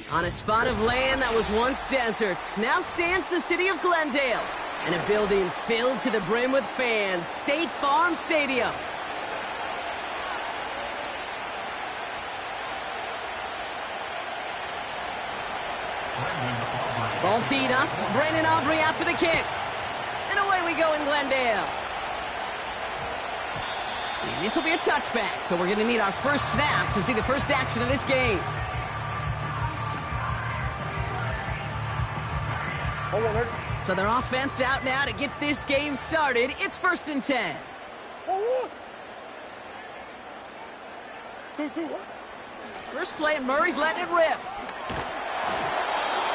On a spot of land that was once desert, now stands the city of Glendale, and a building filled to the brim with fans, State Farm Stadium. Ball teed up, Brandon Aubrey out for the kick. And away we go in Glendale. And this will be a touchback, so we're going to need our first snap to see the first action of this game. So their offense out now to get this game started. It's 1st and 10. 2-2. First play, and Murray's letting it rip.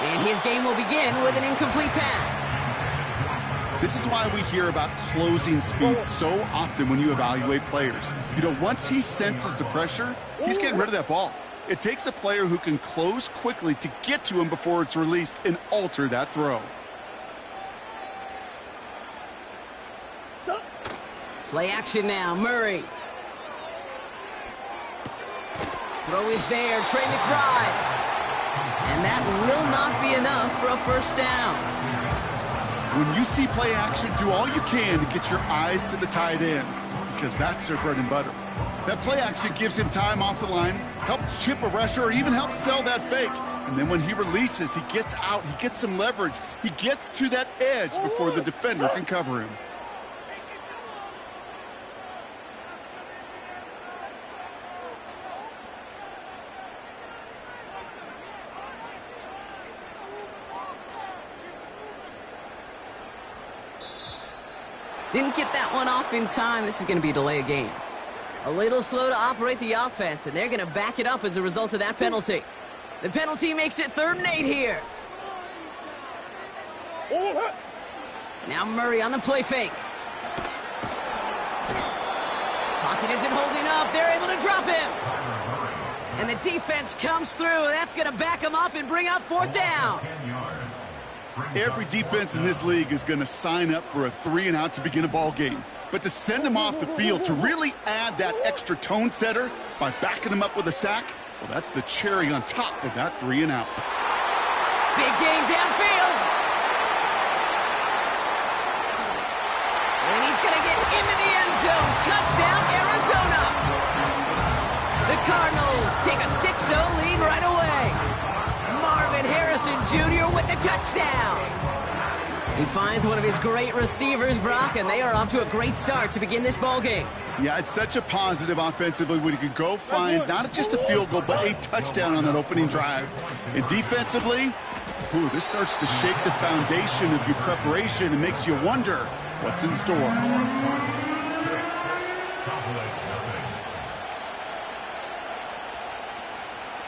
And his game will begin with an incomplete pass. This is why we hear about closing speed so often when you evaluate players. You know, once he senses the pressure, he's getting rid of that ball. It takes a player who can close quickly to get to him before it's released and alter that throw. Play action now, Murray. Throw is there, Trey McBride. And that will not be enough for a first down. When you see play action, do all you can to get your eyes to the tight end, because that's their bread and butter. That play action gives him time off the line, helps chip a rusher, or even helps sell that fake. And then when he releases, he gets out, he gets some leverage, he gets to that edge before the defender can cover him. Didn't get that one off in time. This is going to be a delay of game. A little slow to operate the offense, and they're going to back it up as a result of that penalty. The penalty makes it 3rd and 8 here. Now Murray on the play fake. Pocket isn't holding up. They're able to drop him. And the defense comes through. That's going to back him up and bring up 4th down. Every defense in this league is going to sign up for a 3-and-out to begin a ball game. But to send him off the field, to really add that extra tone setter by backing him up with a sack, well, that's the cherry on top of that 3-and-out. Big gain downfield. And he's going to get into the end zone. Touchdown, Arizona. The Cardinals take a 6-0 lead right away. Marvin Harrison Jr. with the touchdown. He finds one of his great receivers, Brock, and they are off to a great start to begin this ball game. Yeah, it's such a positive offensively when you can go find not just a field goal, but a touchdown on that opening drive. And defensively, this starts to shake the foundation of your preparation and makes you wonder what's in store.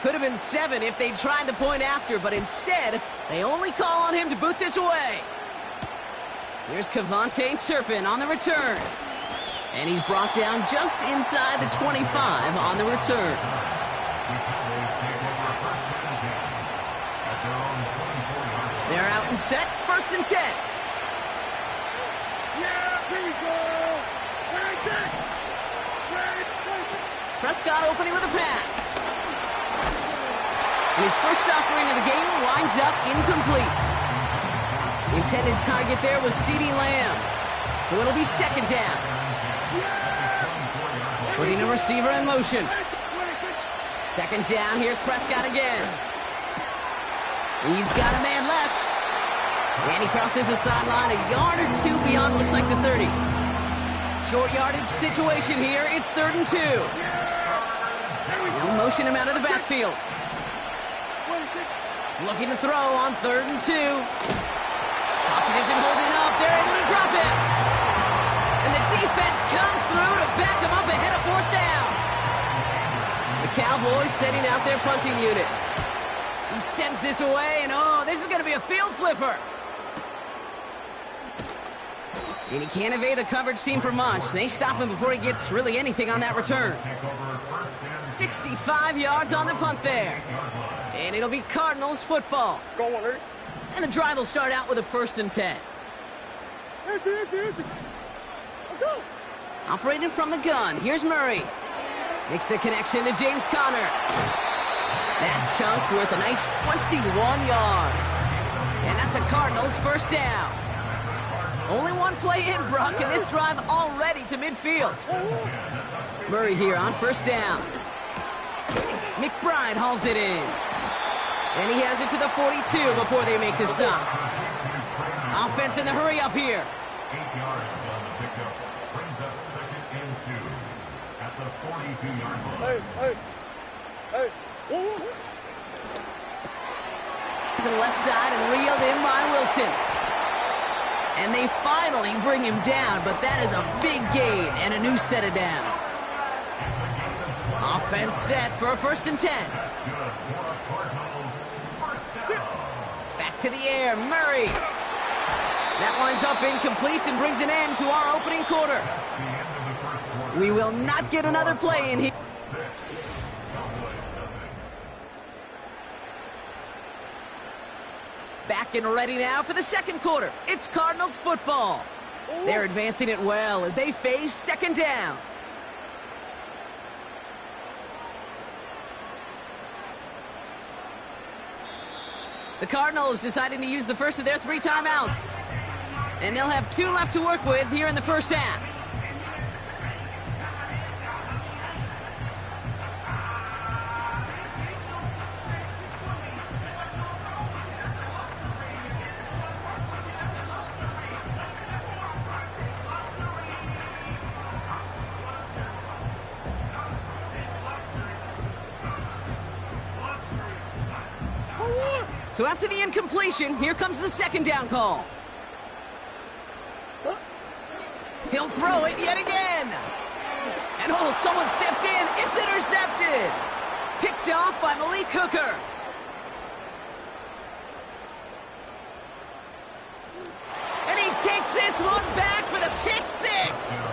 Could have been 7 if they tried the point after, but instead, they only call on him to boot this away. Here's Kevontae Turpin on the return. And he's brought down just inside the 25 on the return. They're out and set, 1st and 10. Yeah, here we go. Prescott opening with a pass. And his first offering of the game winds up incomplete. The intended target there was CeeDee Lamb. So it'll be 2nd down. Putting a receiver in motion. 2nd down, here's Prescott again. He's got a man left. And he crosses the sideline a yard or 2 beyond, looks like the 30. Short yardage situation here, it's 3rd and 2. Now motion him out of the backfield. Looking to throw on 3rd and 2. Pocket isn't holding up. They're able to drop it. And the defense comes through to back him up ahead of 4th down. The Cowboys setting out their punting unit. He sends this away, and this is going to be a field flipper. And he can't evade the coverage team for much. They stop him before he gets really anything on that return. 65 yards on the punt there. And it'll be Cardinals football. And the drive will start out with a 1st and 10. Let's go. Operating from the gun, here's Murray. Makes the connection to James Conner. That chunk worth a nice 21 yards. And that's a Cardinals first down. Only one play in, Brock, and this drive already to midfield. Murray here on first down. McBride hauls it in. And he has it to the 42 before they make the stop. Offense in the hurry up here. 8 yards on the pickup. Brings up 2nd and 2 at the 42-yard line. Hey. To the left side and reeled in by Wilson. And they finally bring him down, but that is a big gain and a new set of downs. Offense set for a 1st and 10. Back to the air, Murray. That lines up incomplete and brings an end to our opening quarter. We will not get another play in here. Back and ready now for the second quarter. It's Cardinals football. They're advancing it well as they face 2nd down. The Cardinals deciding to use the first of their 3 timeouts. And they'll have 2 left to work with here in the first half. So after the incompletion, here comes the 2nd down call. He'll throw it yet again. And oh, someone stepped in. It's intercepted. Picked off by Malik Hooker. And he takes this one back for the pick 6.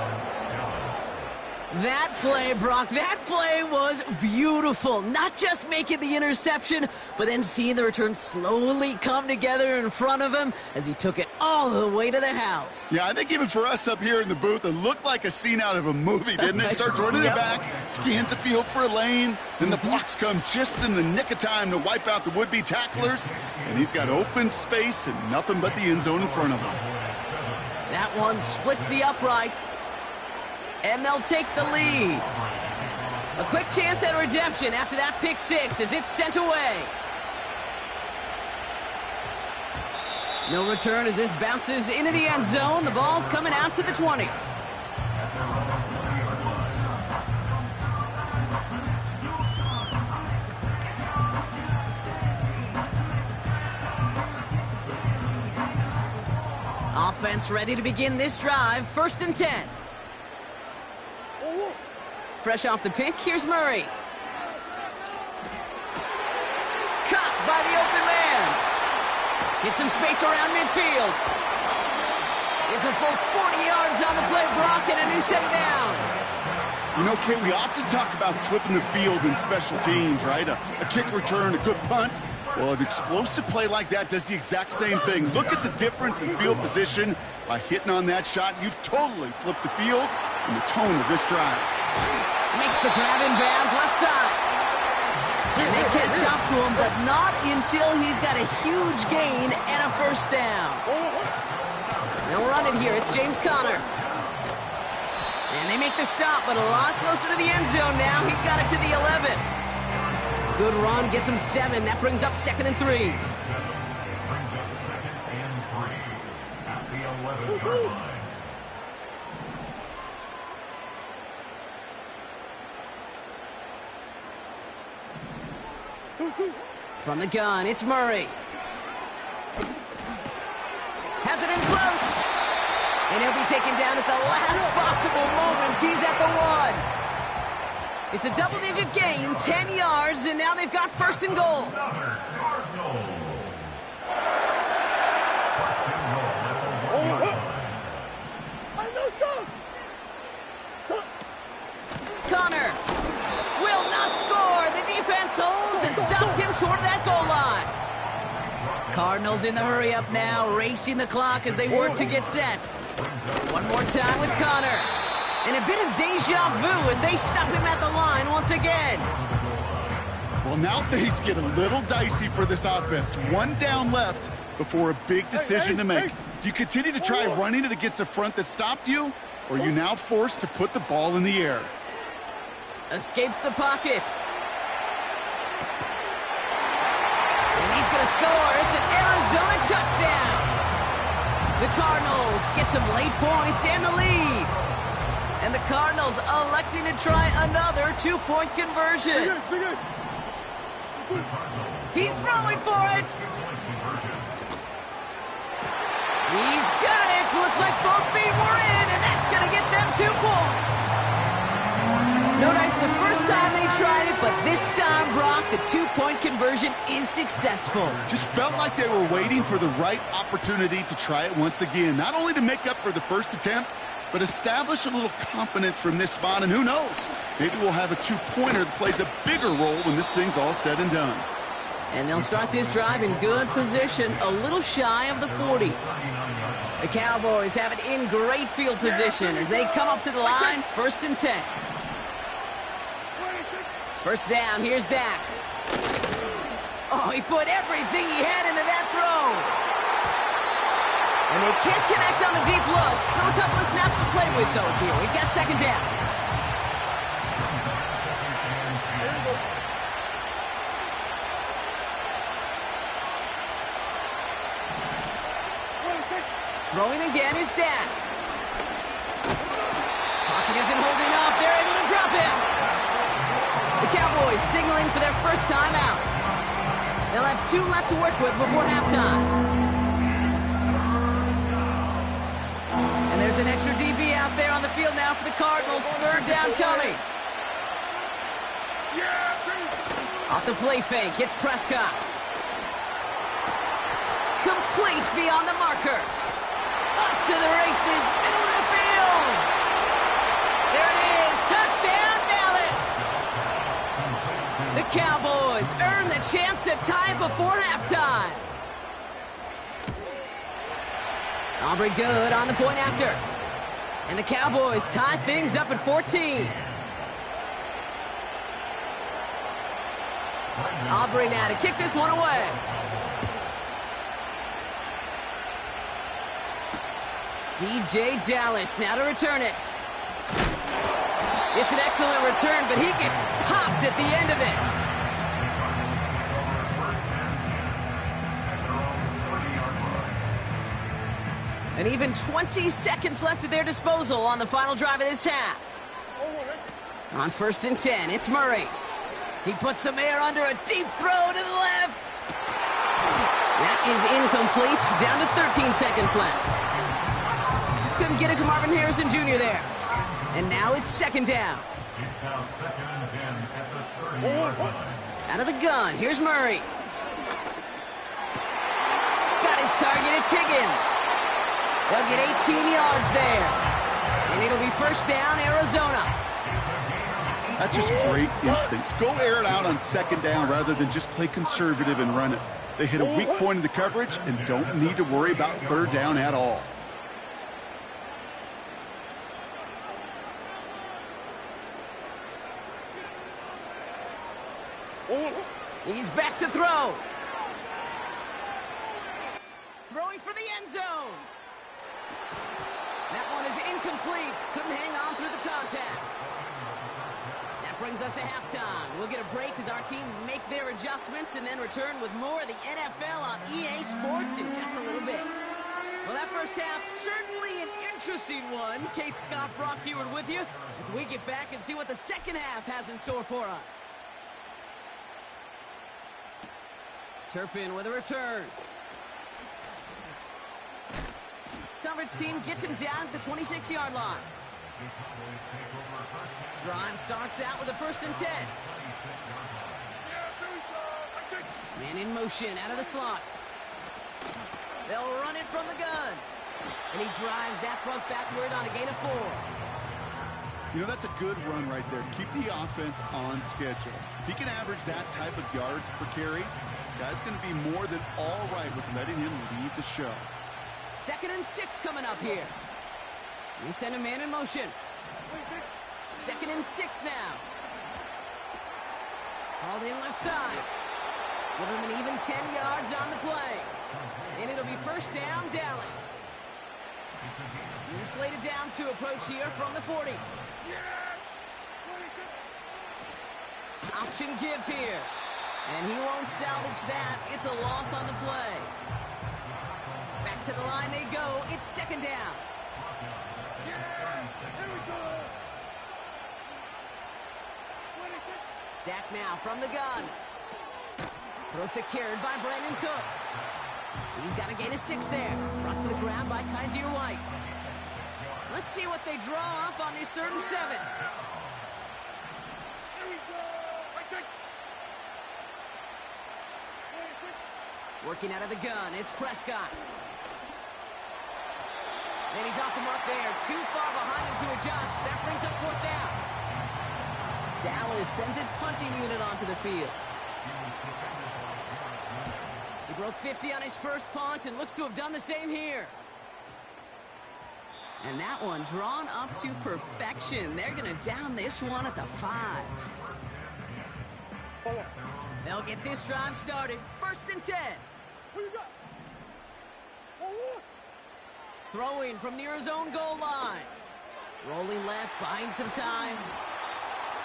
That play, Brock, that play was beautiful. Not just making the interception, but then seeing the return slowly come together in front of him as he took it all the way to the house. Yeah, I think even for us up here in the booth, it looked like a scene out of a movie, didn't it? Starts running it back, scans the field for a lane, then the blocks come just in the nick of time to wipe out the would-be tacklers, and he's got open space and nothing but the end zone in front of him. That one splits the uprights. And they'll take the lead. A quick chance at redemption after that pick 6 as it's sent away. No return as this bounces into the end zone. The ball's coming out to the 20. Offense ready to begin this drive. 1st and 10. Fresh off the pick, here's Murray. Caught by the open man. Get some space around midfield. It's a full 40 yards on the play, Brock, and a new set of downs. You know, Kate, we often talk about flipping the field in special teams, right? A kick return, a good punt. Well, an explosive play like that does the exact same thing. Look at the difference in field position. By hitting on that shot, you've totally flipped the field and the tone of this drive. Makes the grab in bounds left side. And they catch up to him, but not until he's got a huge gain and a 1st down. They'll run it here. It's James Conner. And they make the stop, but a lot closer to the end zone now. He got it to the 11. Good run, gets him 7. That brings up 2nd and 3. Brings up 2nd and 3 at the 11-yard line. From the gun, it's Murray. Has it in close. And he'll be taken down at the last possible moment. He's at the 1. It's a double-digit gain, 10 yards, and now they've got 1st and goal. Another Cardinals. 1st and goal at the 1-yard line. Conner will not score. The defense holds and stops him short of that goal line. Cardinals in the hurry up now, racing the clock as they work to get set. One more time with Conner. And a bit of deja vu as they stop him at the line once again. Well, Well, now things get a little dicey for this offense. One down left before a big decision to make. Do you continue to try running it against a front that stopped you, or are you now forced to put the ball in the air? Escapes the pocket. And he's going to score. It's an Arizona touchdown. The Cardinals get some late points and the lead. And the Cardinals electing to try another two-point conversion. He's throwing for it. He's got it. Looks like both feet were in, and that's going to get them 2 points. Notice the first time they tried it, but this time, Brock, the two-point conversion is successful. Just felt like they were waiting for the right opportunity to try it once again. Not only to make up for the first attempt, but establish a little confidence from this spot. And who knows, maybe we'll have a two-pointer that plays a bigger role when this thing's all said and done. And they'll start this drive in good position, a little shy of the 40. The Cowboys have it in great field position as they come up to the line, 1st and 10. First down, here's Dak. Oh, he put everything he had into that throw. And they can't connect on the deep look. Still a couple of snaps to play with, though, here. We've got 2nd down. Throwing again is Dak. Pocket isn't holding up. They're able to drop him. The Cowboys signaling for their first time out. They'll have 2 left to work with before halftime. And there's an extra DB out there on the field now for the Cardinals. 3rd down coming. Off the play fake, hits Prescott. Complete beyond the marker. Off to the races, middle of the field. There it is, touchdown Dallas. The Cowboys earn the chance to tie before halftime. Aubrey good on the point after. And the Cowboys tie things up at 14. Aubrey now to kick this one away. DJ Dallas now to return it. It's an excellent return, but he gets popped at the end of it. And even 20 seconds left at their disposal on the final drive of this half. On 1st and 10, it's Murray. He puts some air under a deep throw to the left. That is incomplete. Down to 13 seconds left. Just couldn't get it to Marvin Harrison Jr. there. And now it's 2nd down. It's now 2nd and 10 at the 30-yard line. Out of the gun, here's Murray. Got his target, it's Higgins. They'll get 18 yards there. And it'll be 1st down, Arizona. That's just great instincts. Go air it out on 2nd down rather than just play conservative and run it. They hit a weak point in the coverage and don't need to worry about 3rd down at all. He's back to throw. Throwing for the end zone. That one is incomplete. Couldn't hang on through the contact. That brings us to halftime. We'll get a break as our teams make their adjustments and then return with more of the NFL on EA Sports in just a little bit. Well, that first half, certainly an interesting one. Kate, Scott, Brock Ewart with you as we get back and see what the second half has in store for us. Turpin with a return. Coverage team gets him down at the 26-yard line. Drive starts out with a 1st and 10. Man in motion out of the slot. They'll run it from the gun. And he drives that front backward on a gain of 4. You know, that's a good run right there to keep the offense on schedule. If he can average that type of yards per carry, this guy's going to be more than all right with letting him lead the show. 2nd and 6 coming up here. We send a man in motion. 2nd and 6 now. Hauled in left side. Give him an even 10 yards on the play. And it'll be first down, Dallas. New slated downs to approach here from the 40. Option give here. And he won't salvage that. It's a loss on the play. Back to the line they go. It's second down. Dak now from the gun. Throw secured by Brandon Cooks. He's got to gain a 6 there. Brought to the ground by Kaiser White. Let's see what they draw up on this 3rd and 7. Working out of the gun, it's Prescott. And he's off the mark there. Too far behind him to adjust. That brings up 4th down. Dallas sends its punching unit onto the field. He broke 50 on his first punt and looks to have done the same here. And that one drawn up to perfection. They're going to down this one at the 5. They'll get this drive started. 1st and 10. Throwing from near his own goal line. Rolling left, buying some time.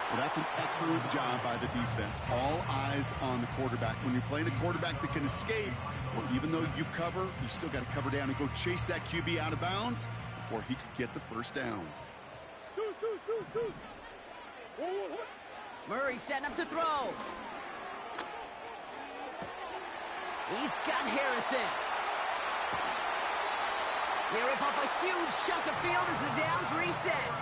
Well, that's an excellent job by the defense. All eyes on the quarterback. When you're playing a quarterback that can escape, well, even though you cover, you still got to cover down and go chase that QB out of bounds before he could get the first down. Murray setting up to throw. He's got Harrison. They rip off a huge chunk of field as the downs reset.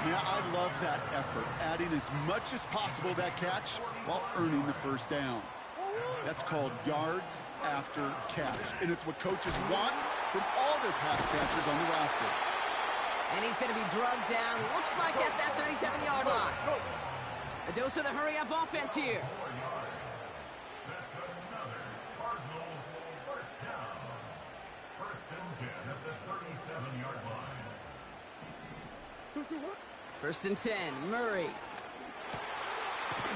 Yeah, I love that effort, adding as much as possible to that catch while earning the first down. That's called yards after catch, and it's what coaches want from all their pass catchers on the roster. And he's going to be drugged down, looks like at that 37-yard line. A dose of the hurry-up offense here. That's another Cardinals first down. 1st and 10 at the 37-yard line. 1st and 10, Murray.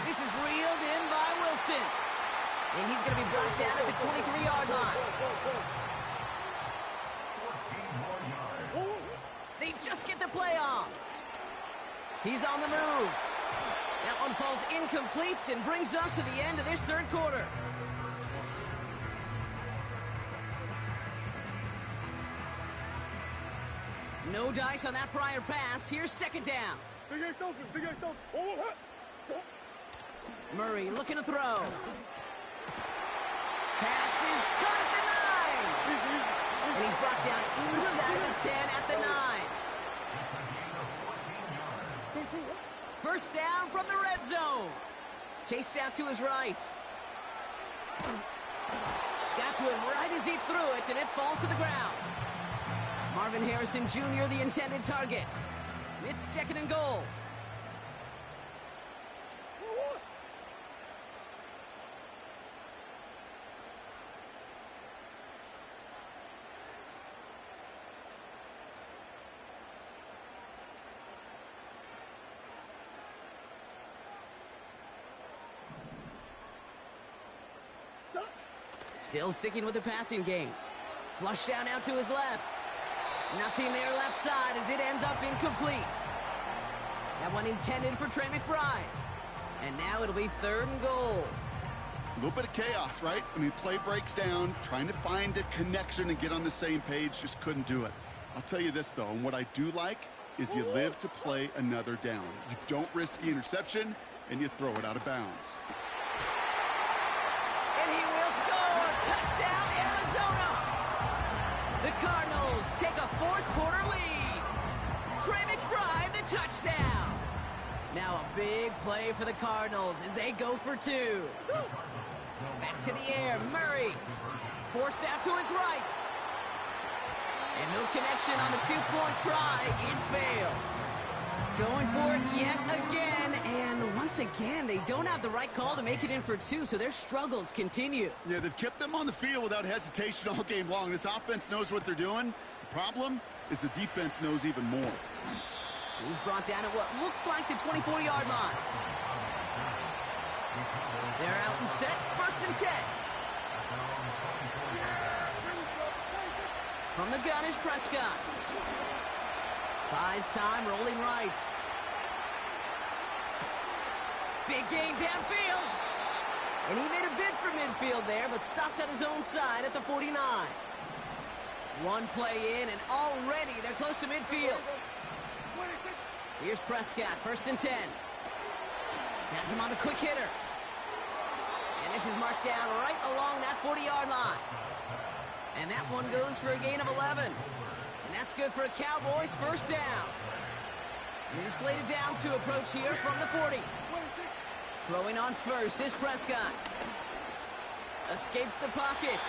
This is reeled in by Wilson. And he's going to be brought down at the 23-yard line. 14 more yards. They just get the play off. He's on the move. That one falls incomplete and brings us to the end of this 3rd quarter. No dice on that prior pass. Here's 2nd down. Murray looking to throw. Pass is caught at the 9. And he's brought down inside the 10 at the 9. 1st down from the red zone. Chased out to his right. Got to him right as he threw it, and it falls to the ground. Marvin Harrison Jr., the intended target. It's 2nd and goal. Still sticking with the passing game. Flush down out to his left. Nothing there left side as it ends up incomplete. That one intended for Trey McBride. And now it'll be 3rd and goal. A little bit of chaos, right? I mean, play breaks down, trying to find a connection and get on the same page, just couldn't do it. I'll tell you this, though, and what I do like is you live to play another down. You don't risk the interception, and you throw it out of bounds. And he will score! Touchdown, Arizona! The Cardinals take a 4th quarter lead. Trey McBride, the touchdown. Now a big play for the Cardinals as they go for 2. Back to the air, Murray. Forced out to his right. And no connection on the 2-point try. It fails. Going for it yet again, and once again, they don't have the right call to make it in for 2, so their struggles continue. Yeah, they've kept them on the field without hesitation all game long. This offense knows what they're doing. The problem is the defense knows even more. He's brought down at what looks like the 24-yard line. They're out and set, 1st and 10. From the gun is Prescott. Buys time, rolling right. Big gain downfield. And he made a bid for midfield there, but stopped on his own side at the 49. One play in, and already they're close to midfield. Here's Prescott, 1st and 10. Has him on the quick hitter. And this is marked down right along that 40-yard line. And that one goes for a gain of 11. And that's good for a Cowboys 1st down. New slated downs to approach here from the 40. Throwing on 1st is Prescott. Escapes the pocket.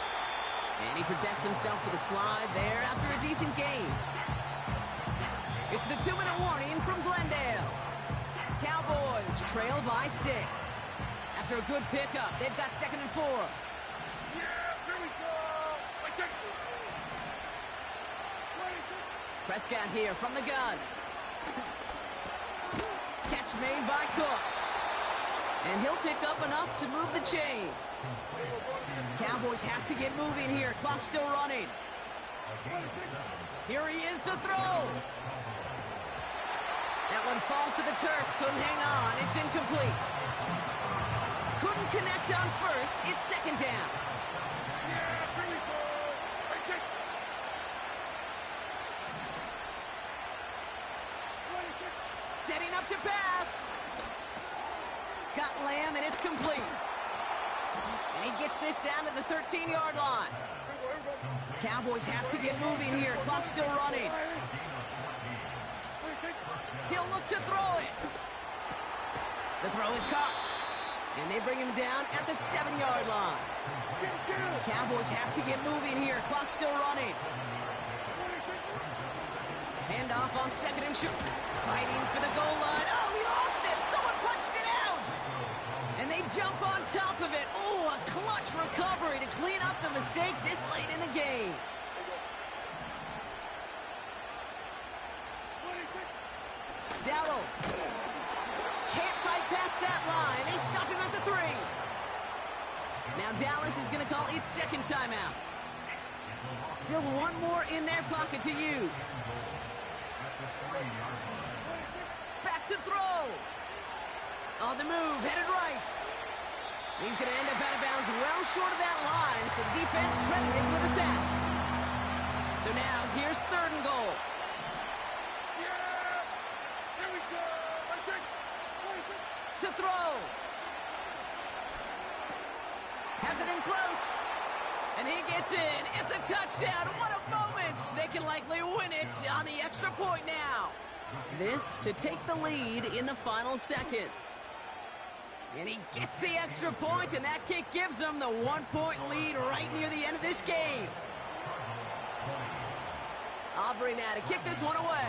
And he protects himself with a slide there after a decent gain. It's the 2-minute warning from Glendale. Cowboys trail by 6. After a good pickup, they've got 2nd and 4. Prescott here from the gun. Catch made by Cooks. And he'll pick up enough to move the chains. Cowboys have to get moving here. Clock still running. Here he is to throw. That one falls to the turf. Couldn't hang on. It's incomplete. Couldn't connect on 1st. It's 2nd down. Setting up to pass. Got Lamb, and it's complete. And he gets this down to the 13-yard line. Cowboys have to get moving here. Clock still running. He'll look to throw it. The throw is caught. And they bring him down at the 7-yard line. Cowboys have to get moving here. Clock still running. Handoff on 2nd and short. Fighting for the goal line. Oh, he lost it. Someone punched it out. And they jump on top of it. Oh, a clutch recovery to clean up the mistake this late in the game. Dowdle. Can't fight past that line. They stop him at the 3. Now Dallas is going to call its 2nd timeout. Still one more in their pocket to use. Back to throw. On the move, headed right. He's going to end up out of bounds well short of that line, so the defense credited with a sack. So now, here's 3rd and goal. To throw. Has it in close. And he gets in. It's a touchdown. What a moment. They can likely win it on the extra point now. This to take the lead in the final seconds. And he gets the extra point, and that kick gives them the 1-point lead right near the end of this game. Aubrey now to kick this one away.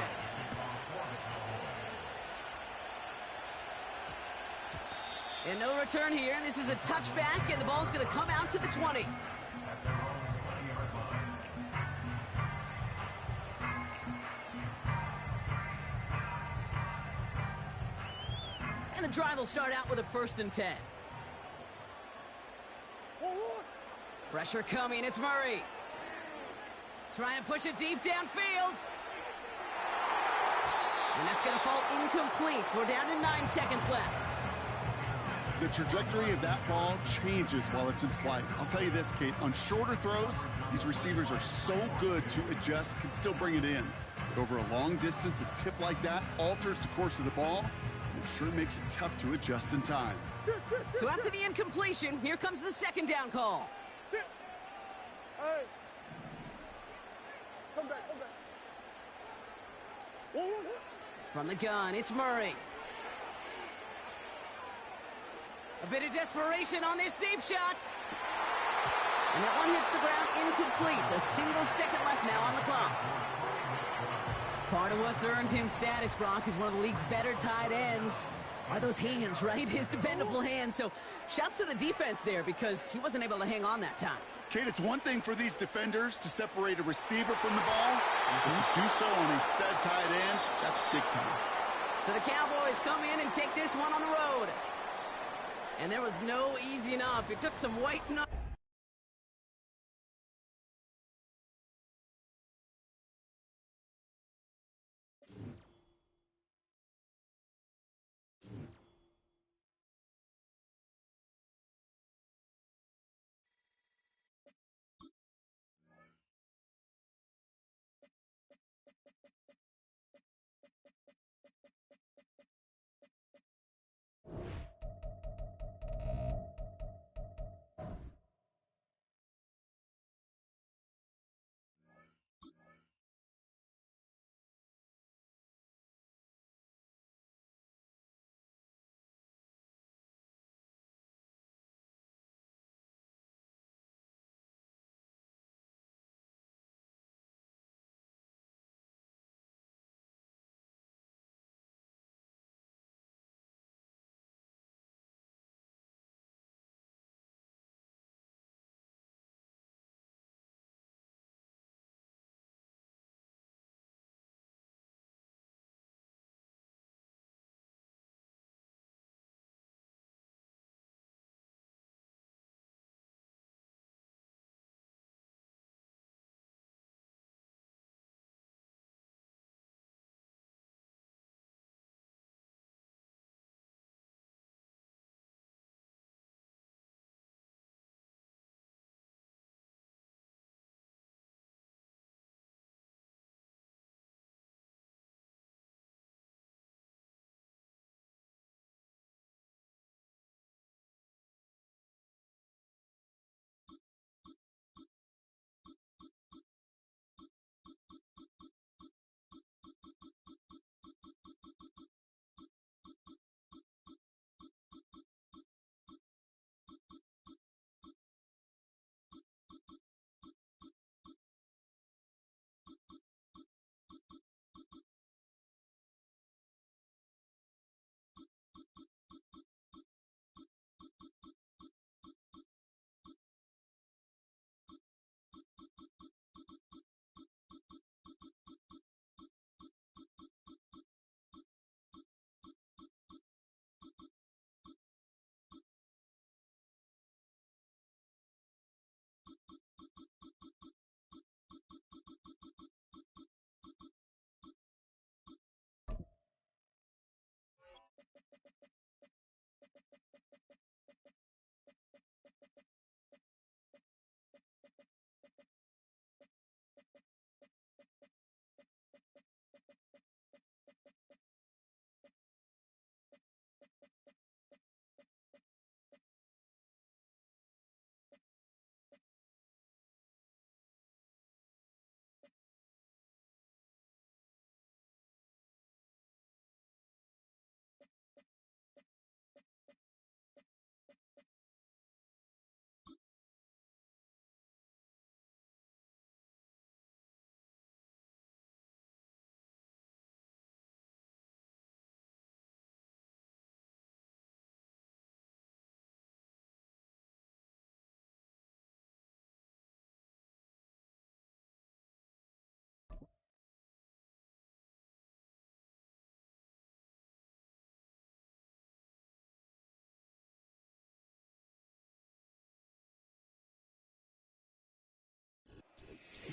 And no return here, and this is a touchback, and the ball's going to come out to the 20. And the drive will start out with a 1st and 10. Pressure coming, it's Murray. Trying to push it deep downfield. And that's going to fall incomplete. We're down to 9 seconds left. The trajectory of that ball changes while it's in flight. I'll tell you this, Kate, on shorter throws, these receivers are so good to adjust, can still bring it in. But over a long distance, a tip like that alters the course of the ball, and it sure makes it tough to adjust in time. So after the incompletion, here comes the 2nd down call. Sit. Hey. Come back. From the gun, it's Murray. A bit of desperation on this deep shot. And that one hits the ground incomplete. A single second left now on the clock. Part of what's earned him status, Brock, is one of the league's better tight ends. Are those hands, right? His dependable hands. So shouts to the defense there because he wasn't able to hang on that time. Kate, it's one thing for these defenders to separate a receiver from the ball, but to do so on a stud tight end, that's big time. So the Cowboys come in and take this one on the road. And there was no easing up. It took some white knuckles.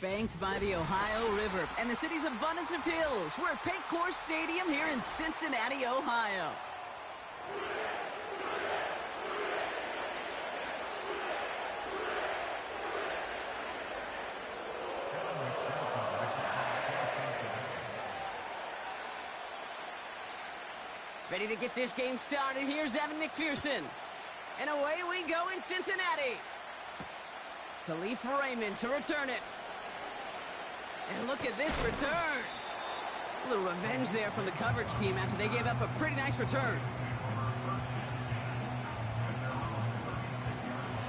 Banked by the Ohio River and the city's abundance of hills. We're at Paint Course Stadium here in Cincinnati, Ohio. Ready to get this game started. Here's Evan McPherson. And away we go in Cincinnati. Khalif Raymond to return it. And look at this return. A little revenge there from the coverage team after they gave up a pretty nice return.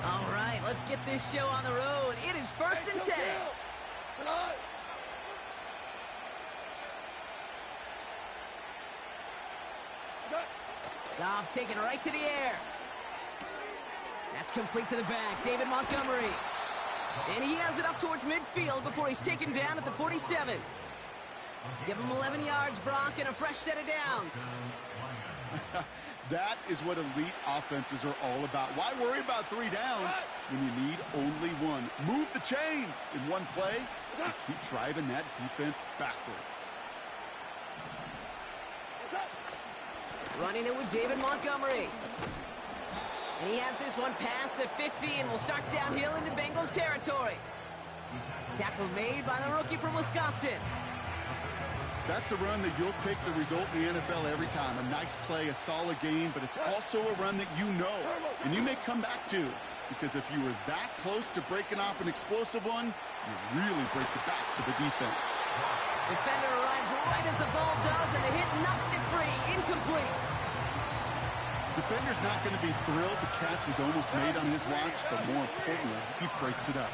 All right, let's get this show on the road. It is 1st and 10. Goff taking it right to the air. That's complete to the back. David Montgomery. And he has it up towards midfield before he's taken down at the 47. Give him 11 yards, Brock, and a fresh set of downs. That is what elite offenses are all about. Why worry about 3 downs when you need only 1? Move the chains in one play and keep driving that defense backwards. Running it with David Montgomery. And he has this one past the 50 and will start downhill into Bengals territory. Tackle made by the rookie from Wisconsin. That's a run that you'll take the result in the NFL every time. A nice play, a solid game, but it's also a run that you know and you may come back to, because if you were that close to breaking off an explosive one, you really break the backs of the defense. Defender arrives right as the ball does, and the hit knocks it free. Incomplete. Defender's not going to be thrilled the catch was almost made on his watch, but more importantly, he breaks it up.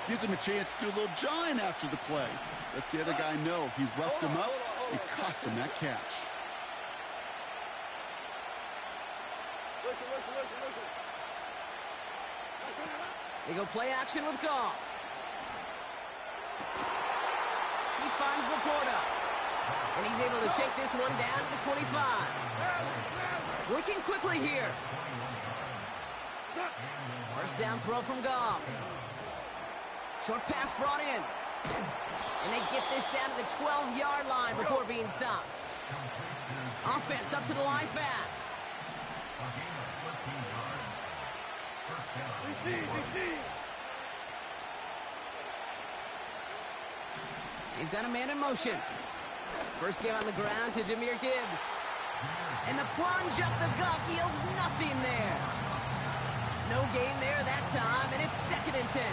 Gives him a chance to do a little jawing after the play. Lets the other guy know he roughed him up and cost him that catch. Listen. They go play action with Goff. He finds Laporta. And he's able to take this one down to the 25. Working quickly here. First down throw from Goff. Short pass brought in. And they get this down to the 12-yard line before being stopped. Offense up to the line fast. They've got a man in motion. First game on the ground to Jahmyr Gibbs. And the plunge up the gut yields nothing there. No gain there that time, and it's 2nd and 10.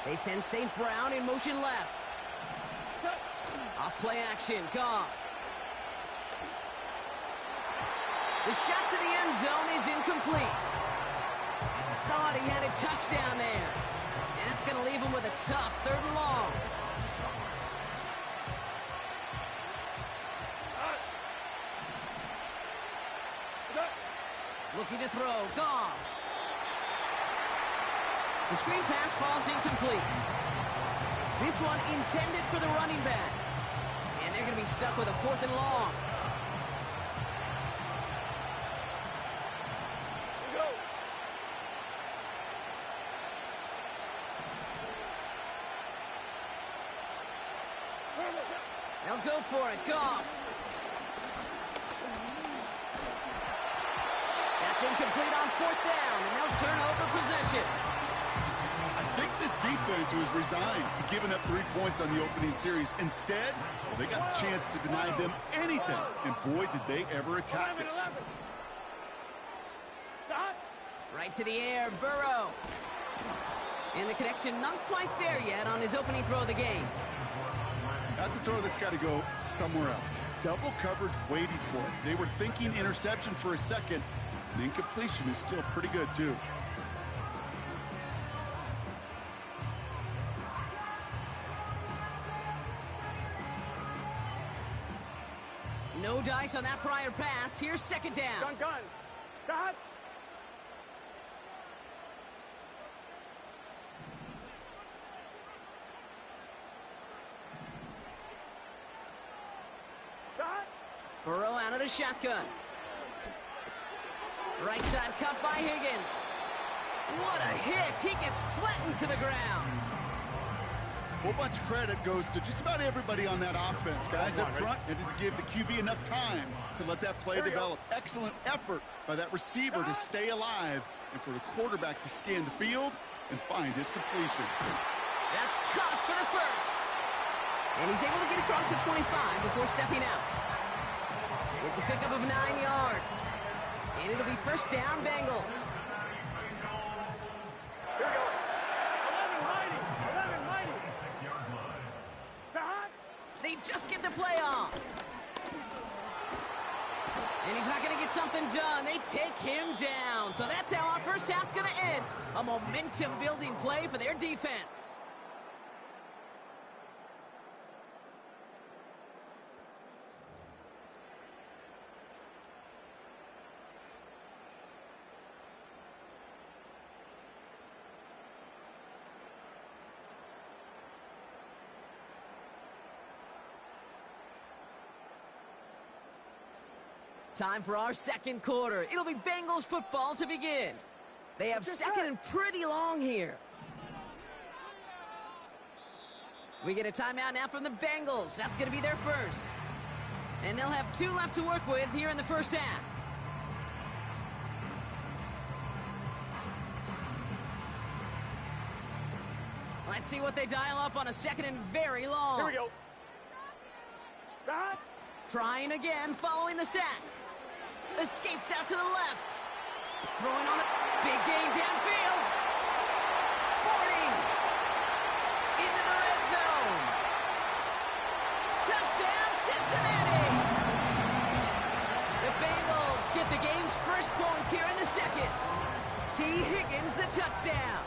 They send St. Brown in motion left. Off play action, Goff. The shot to the end zone is incomplete. Thought he had a touchdown there. And that's going to leave him with a tough 3rd and long. Looking to throw, Goff. The screen pass falls incomplete. This one intended for the running back. And they're going to be stuck with a 4th and long. They'll go for it, Goff. That's incomplete on 4th down, and they'll turn over possession. I think this defense was resigned to giving up 3 points on the opening series. Instead, well, they got the chance to deny them anything, and boy, did they ever attack it. Right to the air, Burrow. And the connection not quite there yet on his opening throw of the game. That's a throw that's got to go somewhere else. Double coverage waiting for it. They were thinking interception for a second, and incompletion is still pretty good, too. No dice on that prior pass. Here's 2nd down. Gun. Stop. Burrow out of the shotgun. Right side cut by Higgins. What a hit. He gets flattened to the ground. A whole bunch of credit goes to just about everybody on that offense. Guys up front needed to give the QB enough time to let that play develop. Excellent effort by that receiver to stay alive and for the quarterback to scan the field and find his completion. That's caught for the first. And he's able to get across the 25 before stepping out. It's a pickup of 9 yards. And it'll be first down, Bengals. Here we go. 11 They just get the play off. And he's not going to get something done. They take him down. So that's how our first half's going to end. A momentum-building play for their defense. Time for our second quarter. It'll be Bengals football to begin. They have second and pretty long here. We get a timeout now from the Bengals. That's going to be their first. And they'll have 2 left to work with here in the first half. Let's see what they dial up on a second and very long. Here we go. Stop. Trying again, following the sack. Escapes out to the left. Throwing on the big gain downfield. 40. Into the red zone. Touchdown, Cincinnati. The Bengals get the game's first points here in the second. T. Higgins, the touchdown.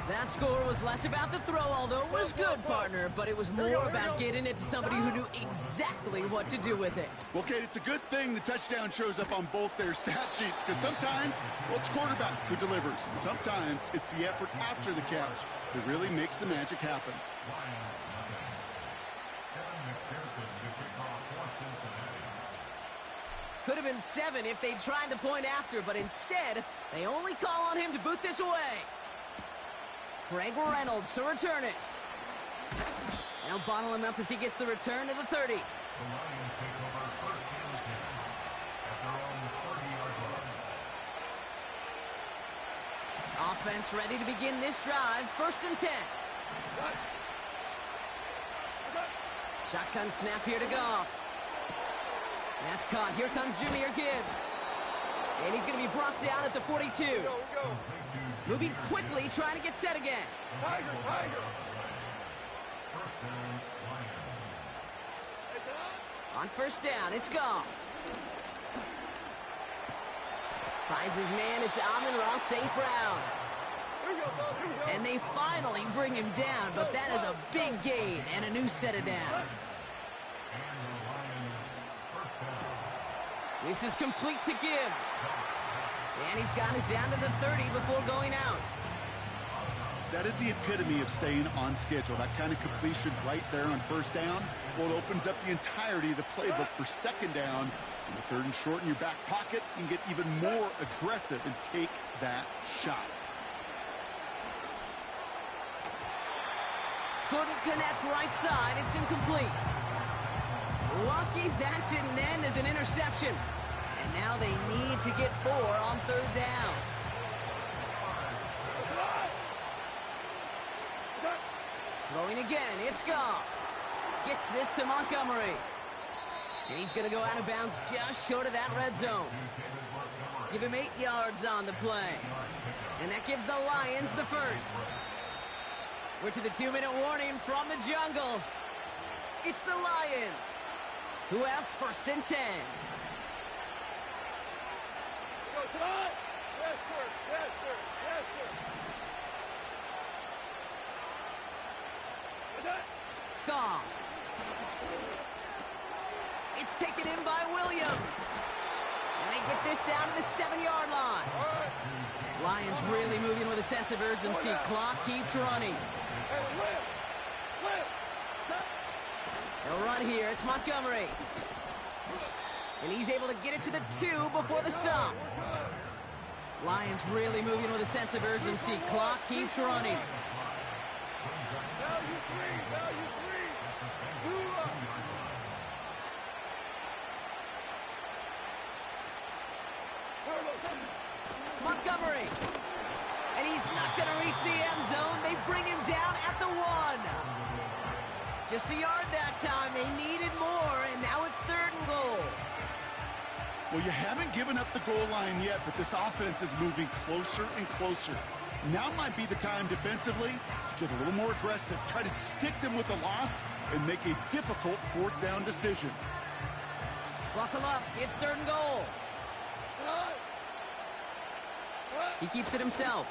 That score was less about the throw, although it was good, partner, but it was more about getting it to somebody who knew exactly what to do with it. Well, Kate, it's a good thing the touchdown shows up on both their stat sheets, because sometimes, well, it's quarterback who delivers, and sometimes it's the effort after the catch that really makes the magic happen. Could have been 7 if they'd tried the point after, but instead, they only call on him to boot this away. Greg Reynolds to return it. They'll bottle him up as he gets the return to the 30. The Lions take over first and 10 at their own 30-yard line. Offense ready to begin this drive. First and 10. Shotgun snap here to Goff. That's caught. Here comes Jahmyr Gibbs. And he's going to be brought down at the 42. Go. Moving quickly, trying to get set again. Tiger. First down, Lions. On first down, it's Goff. Finds his man, it's Amon-Ra St. Brown. Here we go. And they finally bring him down, but that is a big gain and a new set of downs. And the Lions, first down. This is complete to Gibbs. And he's got it down to the 30 before going out. That is the epitome of staying on schedule. That kind of completion right there on first down. Well, it opens up the entirety of the playbook for second down. On the 3rd and short in your back pocket, you can get even more aggressive and take that shot. Couldn't connect right side. It's incomplete. Lucky that didn't end as an interception. And now they need to get 4 on 3rd down. Throwing again, it's Goff. Gets this to Montgomery. And he's going to go out of bounds just short of that red zone. Give him 8 yards on the play. And that gives the Lions the first. We're to the 2-minute warning from the jungle. It's the Lions who have first and 10. Go tonight. Yes, sir. Goff. It's taken in by Williams. And they get this down to the 7-yard line. Lions really moving with a sense of urgency. Clock keeps running. They'll run here. It's Montgomery. And he's able to get it to the 2 before the stop. Lions really moving with a sense of urgency. Clock keeps running. Value three. Montgomery. And he's not going to reach the end zone. They bring him down at the 1. Just a yard that time. They needed more, and now it's 3rd and goal. Well, you haven't given up the goal line yet, but this offense is moving closer and closer. Now might be the time defensively to get a little more aggressive, try to stick them with the loss, and make a difficult 4th down decision. Buckle up. It's 3rd and goal. He keeps it himself.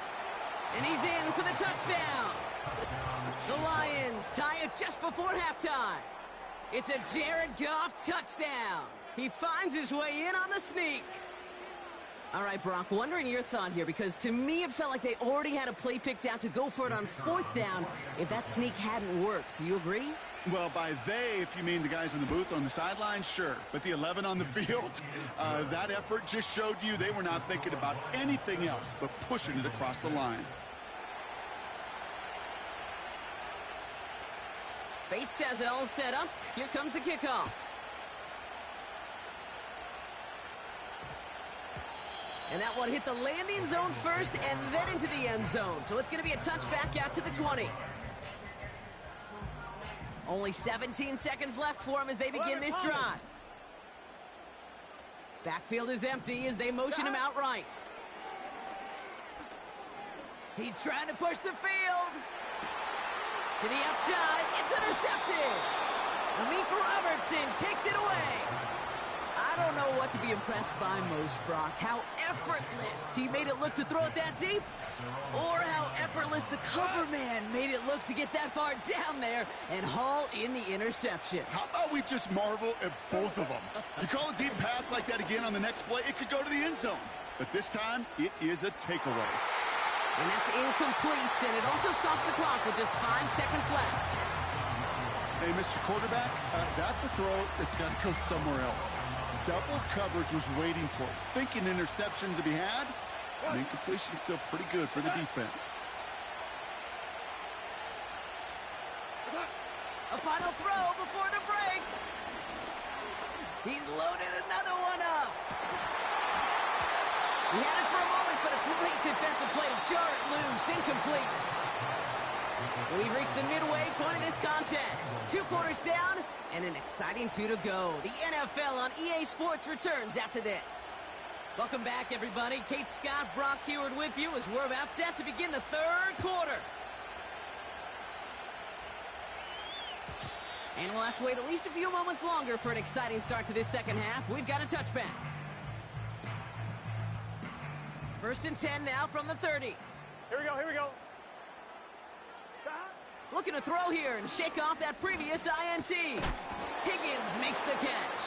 And he's in for the touchdown. The Lions tie it just before halftime. It's a Jared Goff touchdown. He finds his way in on the sneak. All right, Brock, wondering your thought here, because to me it felt like they already had a play picked out to go for it on 4th down if that sneak hadn't worked. Do you agree? Well, by they, if you mean the guys in the booth on the sideline, sure. But the 11 on the field, that effort just showed you they were not thinking about anything else but pushing it across the line. Bates has it all set up. Here comes the kickoff. And that one hit the landing zone first and then into the end zone. So it's going to be a touchback out to the 20. Only 17 seconds left for him as they begin this drive. Backfield is empty as they motion him out right. He's trying to push the field. To the outside, it's intercepted. Amik Robertson takes it away. I don't know what to be impressed by most, Brock. How effortless he made it look to throw it that deep, or how effortless the cover man made it look to get that far down there and haul in the interception. How about we just marvel at both of them? You call a deep pass like that again on the next play, it could go to the end zone. But this time, it is a takeaway. And that's incomplete, and it also stops the clock with just 5 seconds left. Hey, Mr. Quarterback, that's a throw that's got to go somewhere else. Double coverage was waiting for it. Thinking interception to be had, and incompletion still pretty good for the defense. A final throw before the break. He's loaded another one up. He had it for a moment, but a great defensive play to jar it loose. Incomplete. We've reached the midway point of this contest. 2 quarters down and an exciting 2 to go. The NFL on EA Sports returns after this. Welcome back, everybody. Kate Scott, Brock Heward with you as we're about set to begin the 3rd quarter. And we'll have to wait at least a few moments longer for an exciting start to this second half. We've got a touchback. 1st and 10 now from the 30. Here we go, here we go. Looking to throw here and shake off that previous INT. Higgins makes the catch.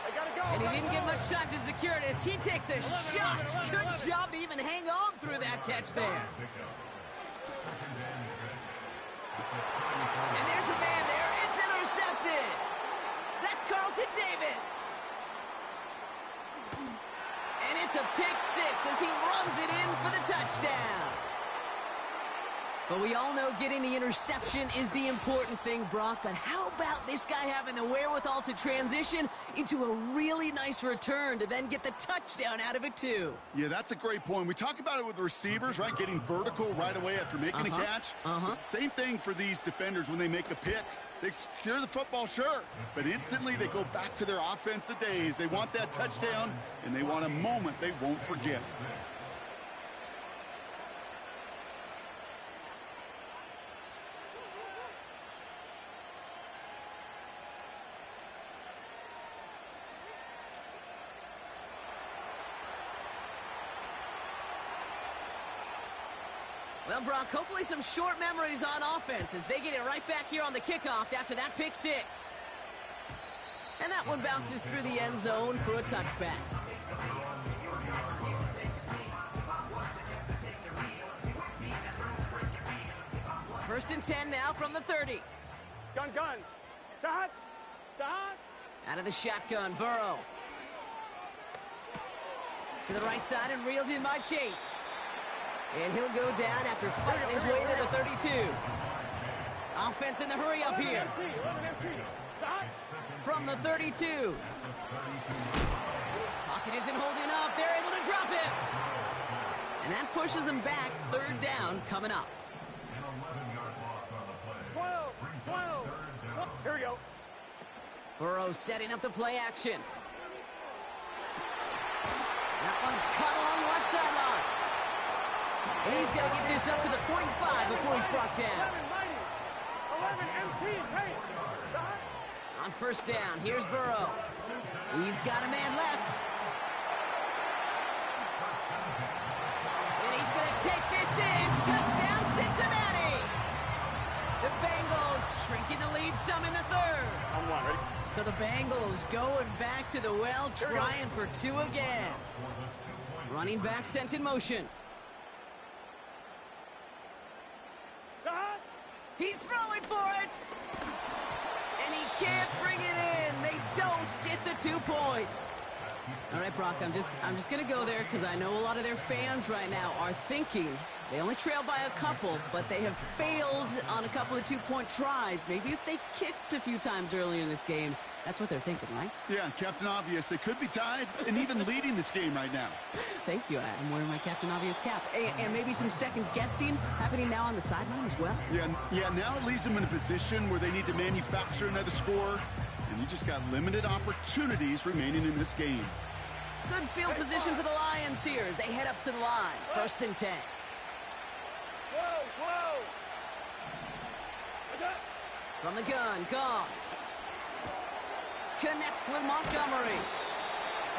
I gotta go. And he didn't get much time to secure it as he takes a shot. Good job to even hang on through that catch there. And there's a man there. It's intercepted. That's Carlton Davis. And it's a pick 6 as he runs it in for the touchdown. But we all know getting the interception is the important thing, Brock. But how about this guy having the wherewithal to transition into a really nice return to then get the touchdown out of it, too? Yeah, that's a great point. We talk about it with the receivers, right? Getting vertical right away after making a catch. Same thing for these defenders when they make a pick. They secure the football, sure, but instantly they go back to their offensive days. They want that touchdown, and they want a moment they won't forget. Well, Brock, hopefully some short memories on offense as they get it right back here on the kickoff after that pick 6. And that one bounces through the end zone for a touchback. First and 10 now from the 30. Gun. Stop. Out of the shotgun, Burrow. To the right side and reeled in by Chase. And he'll go down after fighting his way to the 32. Offense in the hurry up here. From the 32. Pocket isn't holding up. They're able to drop him. And that pushes them back. 3rd down coming up. 12. Here we go. Burrow setting up the play action. That one's cut along the left sideline. And he's going to get this up to the 45 before he's brought down. 11 empty. Hey. On 1st down, here's Burrow. He's got a man left. And he's going to take this in. Touchdown, Cincinnati. The Bengals shrinking the lead some in the 3rd. I'm one, ready? So the Bengals going back to the well, trying for 2 again. Running back sent in motion. He's throwing for it. And he can't bring it in. They don't get the 2 points. All right, Brock, I'm just going to go there because I know a lot of their fans right now are thinking they only trail by a couple, but they have failed on a couple of 2-point tries. Maybe if they kicked a few times earlier in this game, that's what they're thinking, right? Yeah, Captain Obvious. They could be tied and even leading this game right now. Thank you. I'm wearing my Captain Obvious cap. And maybe some second-guessing happening now on the sideline as well. Yeah, now it leaves them in a position where they need to manufacture another score, and you just got limited opportunities remaining in this game. Good field position for the Lions here as they head up to the line. 1st and 10. Whoa! From the gun, Goff. Connects with Montgomery.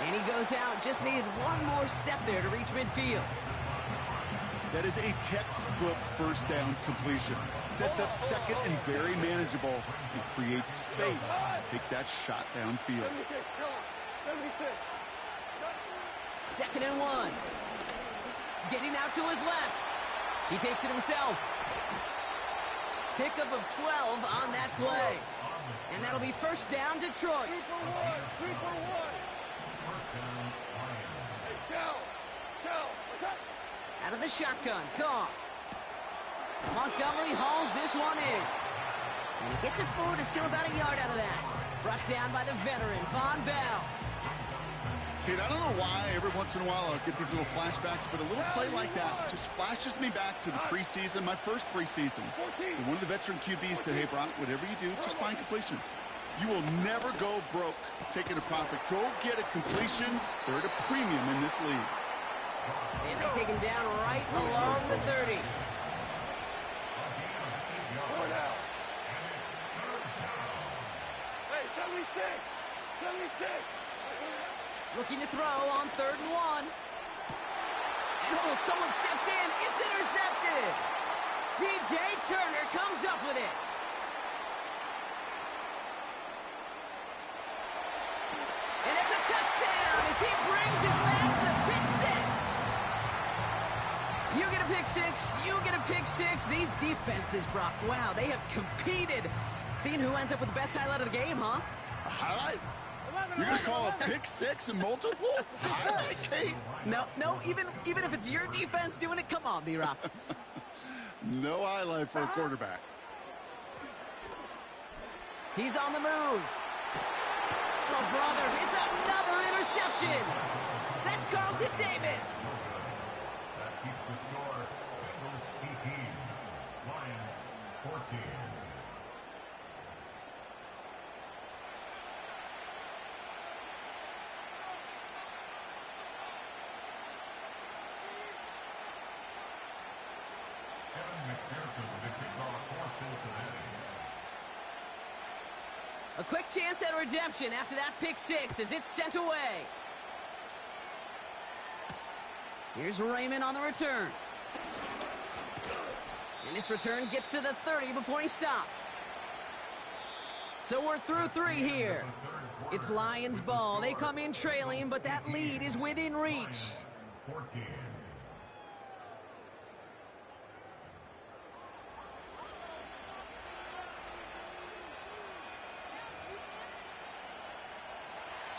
And he goes out. Just needed one more step there to reach midfield. That is a textbook first down completion. Sets up second and very manageable and creates space to take that shot downfield. 76. 2nd and 1. Getting out to his left. He takes it himself. Pickup of 12 on that play. And that'll be 1st down, Detroit. 3 for 1. Out of the shotgun, Goff. Montgomery hauls this one in. And he gets it forward to still about a yard out of that. Brought down by the veteran, Von Bell. Kate, I don't know why every once in a while I'll get these little flashbacks, but a little play like that just flashes me back to the preseason, my first preseason. And one of the veteran QBs said, hey, Brock, whatever you do, just find completions. You will never go broke taking a profit. Go get a completion. They're at a premium in this league. And they take him down right along the 30. Hey, 76! 76! Looking to throw on 3rd and 1. And someone stepped in. It's intercepted. DJ Turner comes up with it. And it's a touchdown as he brings it back for the pick 6. You get a pick 6. You get a pick 6. These defenses, Brock, wow, they have competed. Seeing who ends up with the best highlight of the game, huh? A highlight? You're going to call a pick 6 and multiple? Highlight, Kate? No, even if it's your defense doing it, come on, B-Rock. No highlight for a quarterback. He's on the move. Oh, brother, it's another interception. That's Carlton Davis. That keeps the score. Bengals 18, Lions 14. A quick chance at redemption after that pick 6 as it's sent away. Here's Raymond on the return. And this return gets to the 30 before he stopped. So we're through 3 here. It's Lions ball. They come in trailing, but that lead is within reach. 14.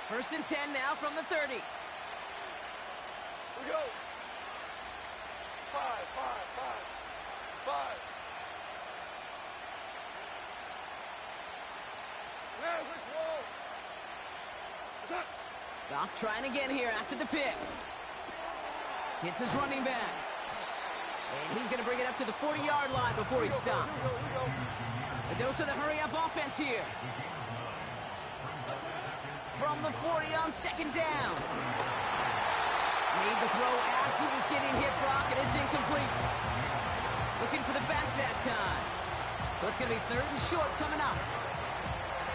First and 10 now from the 30. Here we go. 5. Goff trying again here after the pick. Hits his running back. And he's going to bring it up to the 40-yard line before he stopped. A dose of the hurry-up offense here. From the 40 on 2nd down. Made the throw as he was getting hit, Brock, and it's incomplete. Looking for the back that time. So it's going to be 3rd and short coming up.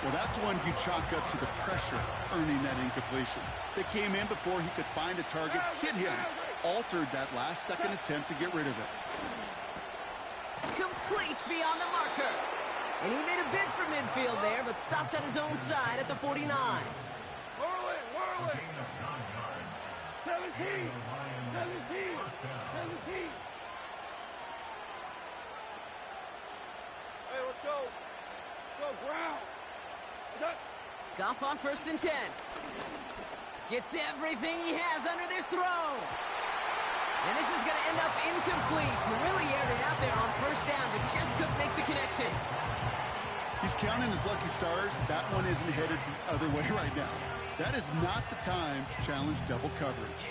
Well, that's one you chalk up to the pressure earning that incompletion. They came in before he could find a target, hit him, altered that last second attempt to get rid of it. Complete beyond the marker. And he made a bid for midfield there, but stopped on his own side at the 49. Whirling. 17. Hey, let's go. Go ground. Goff on 1st and 10. Gets everything he has under this throw. And this is going to end up incomplete. He really aired it out there on 1st down, but just couldn't make the connection. He's counting his lucky stars. That one isn't headed the other way right now. That is not the time to challenge double coverage.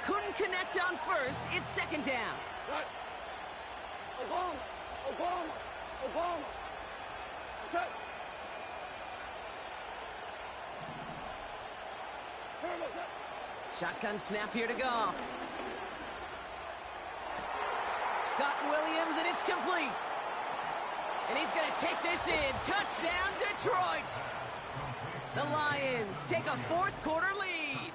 Couldn't connect on 1st. It's 2nd down. Obama. Set. Shotgun snap here to Goff. Got Williams, and it's complete. And he's going to take this in. Touchdown, Detroit. The Lions take a 4th quarter lead.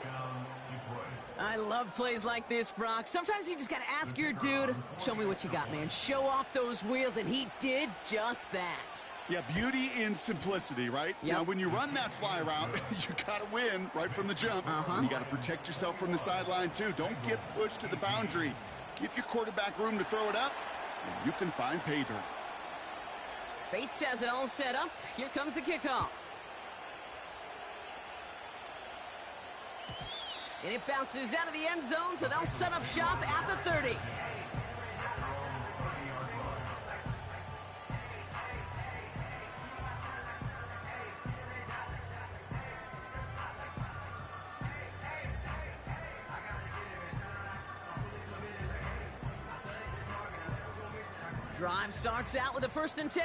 I love plays like this, Brock. Sometimes you just got to ask your dude, show me what you got, man. Show off those wheels, and he did just that. Yeah, beauty in simplicity, right? Yep. Now, when you run that fly route, you got to win right from the jump. And you got to protect yourself from the sideline, too. Don't get pushed to the boundary. Give your quarterback room to throw it up, and you can find pay dirt. Bates has it all set up. Here comes the kickoff. And it bounces out of the end zone, so they'll set up shop at the 30. Drive starts out with a 1st and 10.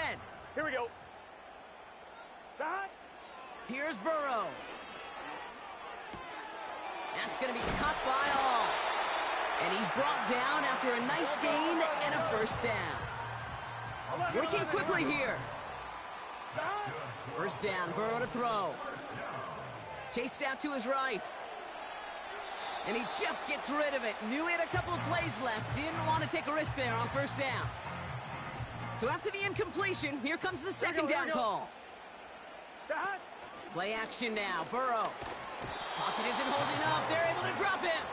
Here we go. Stop. Here's Burrow. That's going to be cut by all. And he's brought down after a nice gain and a 1st down. Working quickly here. 1st down, Burrow to throw. Chased out to his right. And he just gets rid of it. Knew he had a couple of plays left. Didn't want to take a risk there on 1st down. So after the incompletion, here comes the 2nd down call. Play action now. Burrow. Pocket isn't holding up. They're able to drop him.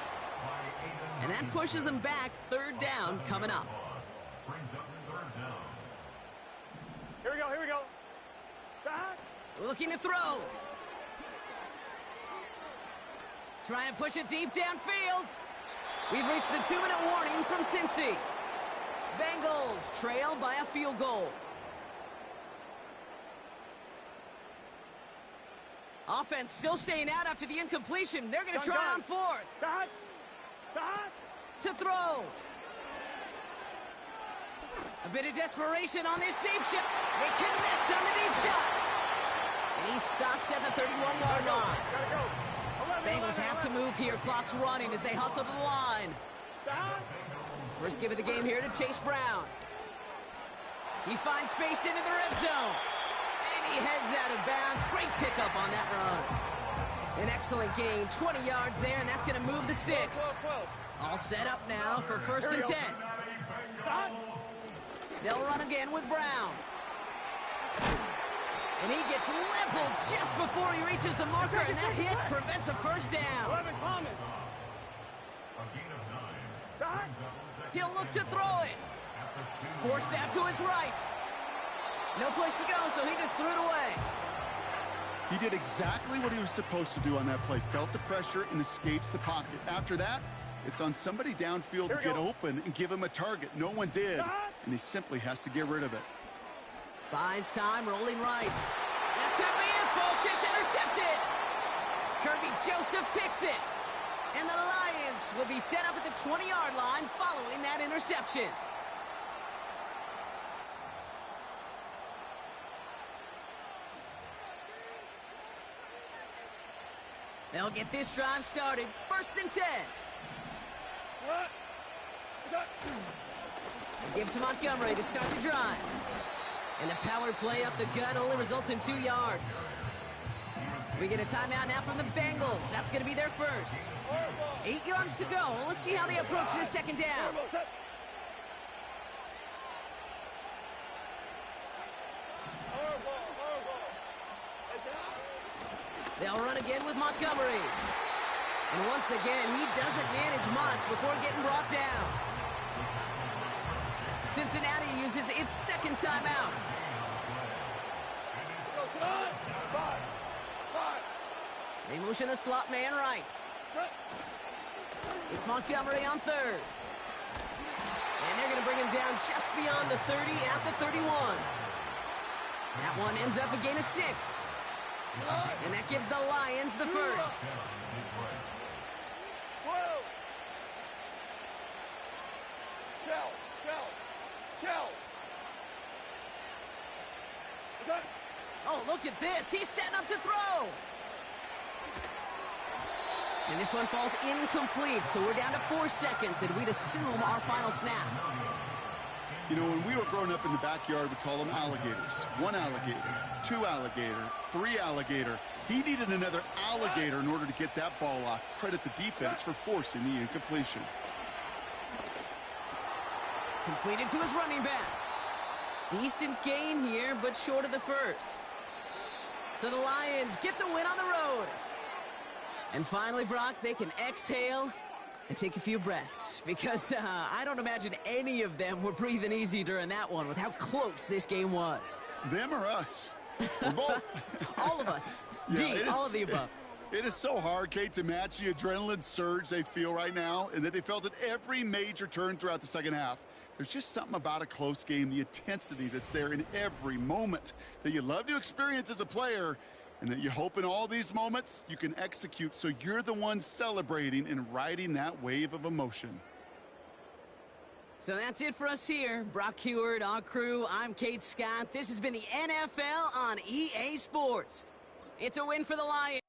And that pushes them back. 3rd down coming up. Here we go. Looking to throw. Trying to push it deep downfield. We've reached the 2-minute warning from Cincy. Bengals trail by a field goal. Offense still staying out after the incompletion. They're going to try on 4th. To throw. A bit of desperation on this deep shot. They connect on the deep shot. And he's stopped at the 31-yard line. Bengals have to move here. Clock's running as they hustle to the line. First give of the game here to Chase Brown. He finds space into the red zone. And he heads out of bounds. Great pickup on that run. An excellent gain. 20 yards there, and that's going to move the sticks. All set up now for 1st and 10. They'll run again with Brown. And he gets leveled just before he reaches the marker, and that hit prevents a 1st down. He'll look to throw it. Forced out to his right. No place to go, so he just threw it away. He did exactly what he was supposed to do on that play. Felt the pressure and escapes the pocket. After that, it's on somebody downfield to get open and give him a target. No one did, and he simply has to get rid of it. Buys time, rolling right. That could be it, folks. It's intercepted. Kirby Joseph picks it. And the Lions will be set up at the 20-yard line following that interception. They'll get this drive started. 1st and 10. Gives to Montgomery to start the drive. And the power play up the gut only results in 2 yards. We get a timeout now from the Bengals. That's going to be their first. 8 yards to go. Let's see how they approach this 2nd down. They'll run again with Montgomery. And once again, he doesn't manage much before getting brought down. Cincinnati uses its second timeout. Go, John. Five. They motion the slot man right. It's Montgomery on third. And they're going to bring him down just beyond the 30 at the 31. That one ends up a gain of 6. And that gives the Lions the first. Whoa. Shell. Okay. Oh, look at this. He's setting up to throw. And this one falls incomplete, so we're down to 4 seconds, and we'd assume our final snap. You know, when we were growing up in the backyard, we call them alligators. 1 alligator, 2 alligator, 3 alligator. He needed another alligator in order to get that ball off. Credit the defense for forcing the incompletion. Completed to his running back. Decent gain here, but short of the first. So the Lions get the win on the road. And finally, Brock, they can exhale and take a few breaths. Because I don't imagine any of them were breathing easy during that one with how close this game was. Them or us? We're both. All of us. Yeah, All of the above. It is so hard, Kate, to match the adrenaline surge they feel right now and that they felt at every major turn throughout the second half. There's just something about a close game, the intensity that's there in every moment that you love to experience as a player, and that you hope in all these moments you can execute so you're the one celebrating and riding that wave of emotion. So that's it for us here. Brock Heward, our crew, I'm Kate Scott. This has been the NFL on EA Sports. It's a win for the Lions.